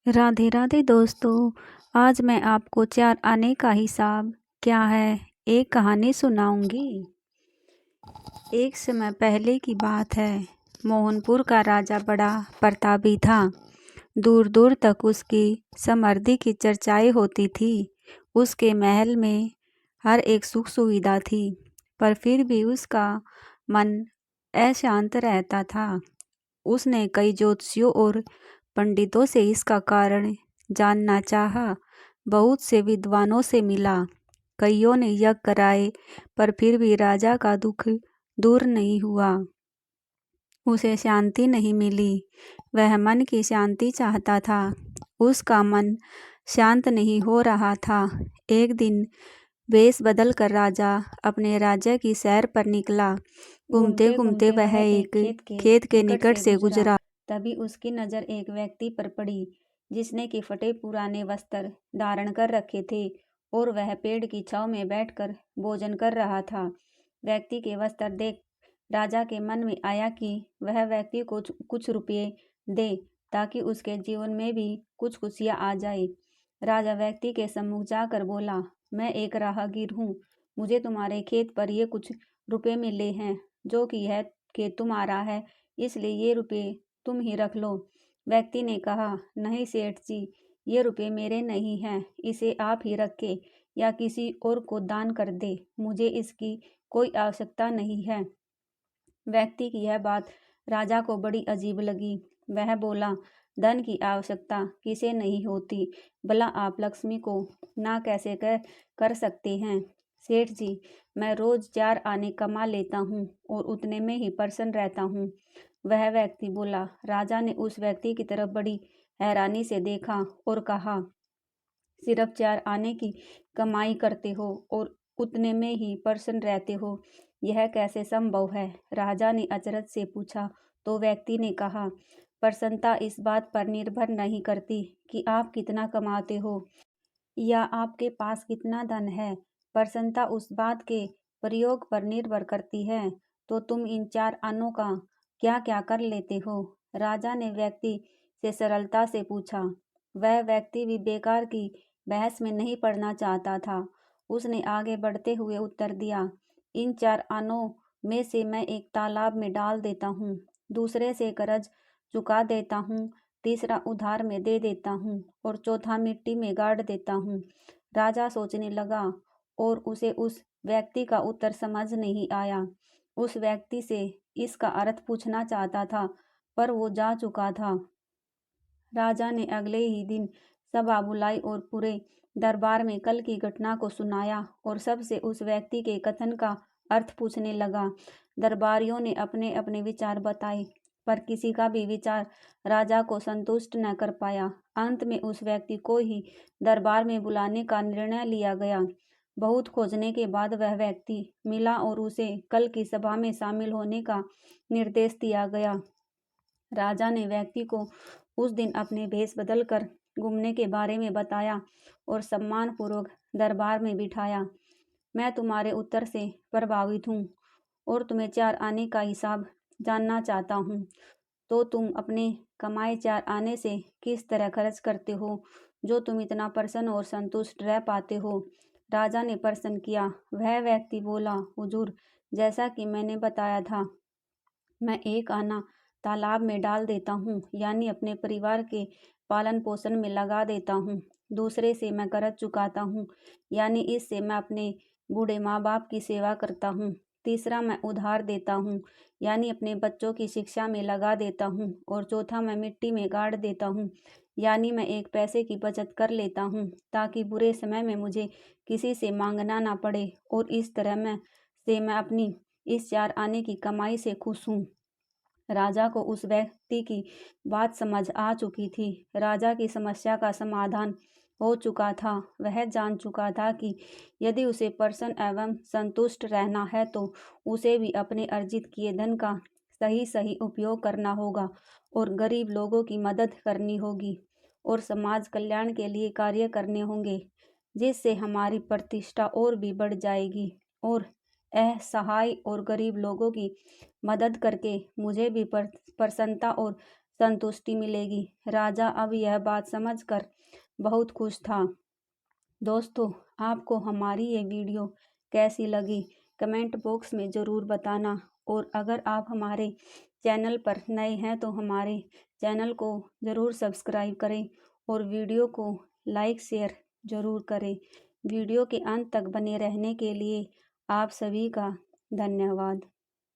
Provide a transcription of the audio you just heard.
राधे राधे दोस्तों। आज मैं आपको 4 आने का हिसाब क्या है एक कहानी सुनाऊंगी। एक समय पहले की बात है। मोहनपुर का राजा बड़ा प्रतापी था। दूर दूर तक उसकी समृद्धि की चर्चाएं होती थी। उसके महल में हर एक सुख सुविधा थी, पर फिर भी उसका मन अशांत रहता था। उसने कई ज्योतिषियों और पंडितों से इसका कारण जानना चाहा। बहुत से विद्वानों से मिला। कईयों ने यज्ञ कराए, पर फिर भी राजा का दुख दूर नहीं हुआ। उसे शांति नहीं मिली। वह मन की शांति चाहता था। उसका मन शांत नहीं हो रहा था। एक दिन वेश बदलकर राजा अपने राज्य की सैर पर निकला। घूमते घूमते वह एक खेत के निकट से गुजरा। तभी उसकी नज़र एक व्यक्ति पर पड़ी, जिसने कि फटे पुराने वस्त्र धारण कर रखे थे और वह पेड़ की छांव में बैठकर भोजन कर रहा था। व्यक्ति के वस्त्र देख राजा के मन में आया कि वह व्यक्ति को कुछ रुपये दे, ताकि उसके जीवन में भी कुछ खुशियाँ आ जाए। राजा व्यक्ति के सम्मुख जाकर बोला, मैं एक राहगीर हूँ। मुझे तुम्हारे खेत पर ये कुछ रुपये मिले हैं, जो कि यह खेत तुम्हारा है, इसलिए ये रुपये तुम ही रख लो। व्यक्ति ने कहा, नहीं सेठ जी, ये रुपये मेरे नहीं हैं, इसे आप ही रखें या किसी और को दान कर दे। मुझे इसकी कोई आवश्यकता नहीं है। व्यक्ति की यह बात राजा को बड़ी अजीब लगी। वह बोला, धन की आवश्यकता किसे नहीं होती, भला आप लक्ष्मी को ना कैसे कर सकते हैं। सेठ जी, मैं रोज 4 आने कमा लेता हूँ और उतने में ही प्रसन्न रहता हूँ। वह व्यक्ति बोला। राजा ने उस व्यक्ति की तरफ बड़ी हैरानी से देखा और कहा, सिर्फ 4 आने की कमाई करते हो और उतने में ही प्रसन्न रहते हो, यह कैसे संभव है? राजा ने अचरज से पूछा। तो व्यक्ति ने कहा, प्रसन्नता इस बात पर निर्भर नहीं करती कि आप कितना कमाते हो या आपके पास कितना धन है। प्रसन्नता उस बात के प्रयोग पर निर्भर करती है, तो तुम इन 4 आनों का क्या क्या कर लेते हो? राजा ने व्यक्ति से सरलता से पूछा। वह व्यक्ति भी बेकार की बहस में नहीं पड़ना चाहता था। उसने आगे बढ़ते हुए उत्तर दिया, इन 4 आनों में से मैं एक तालाब में डाल देता हूँ, दूसरे से कर्ज चुका देता हूँ, तीसरा उधार में दे देता हूँ और चौथा मिट्टी में गाड़ देता हूँ। राजा सोचने लगा और उसे उस व्यक्ति का उत्तर समझ नहीं आया। उस व्यक्ति से इसका अर्थ पूछना चाहता था, पर वो जा चुका था। राजा ने अगले ही दिन सभा बुलाई और पूरे दरबार में कल की घटना को सुनाया और सबसे उस व्यक्ति के कथन का अर्थ पूछने लगा। दरबारियों ने अपने अपने विचार बताए, पर किसी का भी विचार राजा को संतुष्ट न कर पाया। अंत में उस व्यक्ति को ही दरबार में बुलाने का निर्णय लिया गया। बहुत खोजने के बाद वह व्यक्ति मिला और उसे कल की सभा में शामिल होने का निर्देश दिया गया। राजा ने व्यक्ति को उस दिन अपने भेष बदलकर घूमने के बारे में बताया और सम्मानपूर्वक दरबार में बिठाया। मैं तुम्हारे उत्तर से प्रभावित हूँ और तुम्हें 4 आने का हिसाब जानना चाहता हूँ। तो तुम अपने कमाए 4 आने से किस तरह खर्च करते हो, जो तुम इतना प्रसन्न और संतुष्ट रह पाते हो? राजा ने प्रश्न किया। वह व्यक्ति बोला, हुजूर, जैसा कि मैंने बताया था, मैं एक आना तालाब में डाल देता हूँ, यानी अपने परिवार के पालन पोषण में लगा देता हूँ। दूसरे से मैं कर्ज चुकाता हूँ, यानी इससे मैं अपने बूढ़े माँ बाप की सेवा करता हूँ। तीसरा मैं उधार देता हूँ, यानी अपने बच्चों की शिक्षा में लगा देता हूँ। और चौथा मैं मिट्टी में गाड़ देता हूँ, यानी मैं एक पैसे की बचत कर लेता हूँ, ताकि बुरे समय में मुझे किसी से मांगना ना पड़े। और इस तरह मैं अपनी इस 4 आने की कमाई से खुश हूँ। राजा को उस व्यक्ति की बात समझ आ चुकी थी। राजा की समस्या का समाधान हो चुका था। वह जान चुका था कि यदि उसे प्रसन्न एवं संतुष्ट रहना है, तो उसे भी अपने अर्जित किए धन का सही सही उपयोग करना होगा और गरीब लोगों की मदद करनी होगी और समाज कल्याण के लिए कार्य करने होंगे, जिससे हमारी प्रतिष्ठा और भी बढ़ जाएगी। और असहाय और गरीब लोगों की मदद करके मुझे भी प्रसन्नता और संतुष्टि मिलेगी। राजा अब यह बात समझकर बहुत खुश था। दोस्तों, आपको हमारी ये वीडियो कैसी लगी कमेंट बॉक्स में ज़रूर बताना, और अगर आप हमारे चैनल पर नए हैं तो हमारे चैनल को ज़रूर सब्सक्राइब करें और वीडियो को लाइक शेयर ज़रूर करें। वीडियो के अंत तक बने रहने के लिए आप सभी का धन्यवाद।